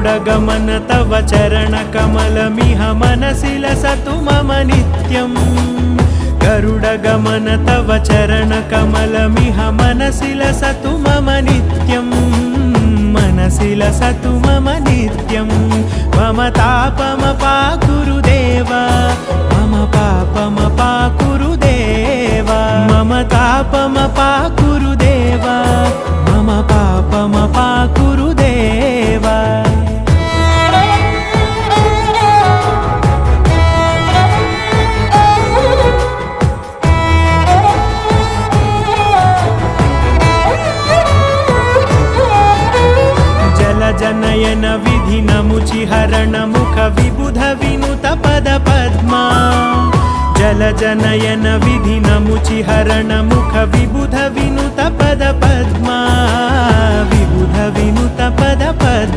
गरुडगमन तव चरणकमलमिह मनसि लसतु मम नित्यम् गरुडगमन तव चरणकमलमिह मनसि लसतु मम नित्यम् मनसि लसतु मम नित्यम् मम तापमपाकुरु देव मम पापमपाकुरु देव मम तापमपाकुरु देव मम पापमपाकुरु देव जनयन विधि नमुचिहरण मुख विबुध विनुत पद पद्मा जल जनयन विधि नमुचिहरण मुख विबुध विनुत पद पद्मा विबुध विनुत पद पद्मा।